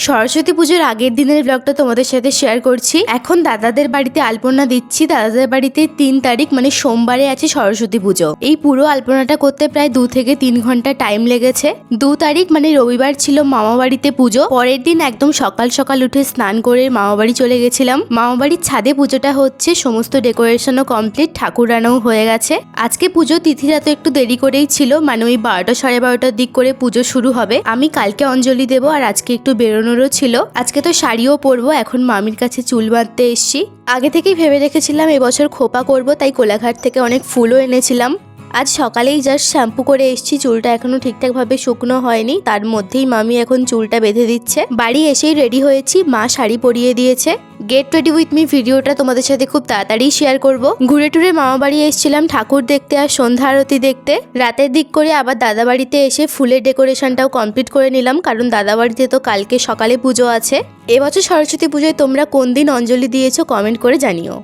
সরস্বতী পুজোর আগের দিনের ব্লগটা তোমাদের সাথে শেয়ার করছি। এখন দাদাদের বাড়িতে আলপনা দিচ্ছি। দাদাদের বাড়িতে 3 তারিখ মানে সোমবারে আছে সরস্বতী পুজো। এই পুরো আলপনাটা করতে প্রায় 2 থেকে 3 ঘন্টা টাইম লেগেছে। 2 তারিখ মানে রবিবার ছিল মামা বাড়িতে পুজো। পরের দিন একদম সকাল সকাল উঠে স্নান করে মামা বাড়ি চলে গেছিলাম। মামা বাড়ির ছাদে পুজোটা হচ্ছে, সমস্ত ডেকোরেশনও কমপ্লিট, ঠাকুর আনাও হয়ে গেছে। আজকে পুজো তিথিটা তো একটু দেরি করেই ছিল, মানে ওই 12টা সাড়ে 12টার দিক করে পুজো শুরু হবে। আমি কালকে অঞ্জলি দেবো আর আজকে একটু বেরোনোরও ছিল। আজকে তো শাড়িও পরবো। এখন মামির কাছে চুল বাঁধতে এসছি। আগে থেকেই ভেবে রেখেছিলাম এবছর খোপা করব, তাই কোলাঘাট থেকে অনেক ফুলও এনেছিলাম। আজ সকালেই জাস্ট শ্যাম্পু করে এসছি, চুলটা এখনো ঠিকঠাক ভাবে শুকনো হয়নি, তার মধ্যেই মামি এখন চুলটা বেঁধে দিচ্ছে। বাড়ি এসেই রেডি হয়েছি, মা শাড়ি পরিয়ে দিয়েছে। গেট রেডি উইথ মি ভিডিওটা তোমাদের সাথে খুব তাড়াতাড়ি শেয়ার করব। ঘুরে টুরে মামা বাড়ি এসেছিলাম ঠাকুর দেখতে আর সন্ধ্যা আরতি দেখতে। রাতের দিক করে আবার দাদা বাড়িতে এসে ফুলের ডেকোরেশনটাও কমপ্লিট করে নিলাম, কারণ দাদা বাড়িতে তো কালকে সকালে পুজো আছে। এবছর সরস্বতী পুজোয় তোমরা কোন দিন অঞ্জলি দিয়েছো কমেন্ট করে জানিও।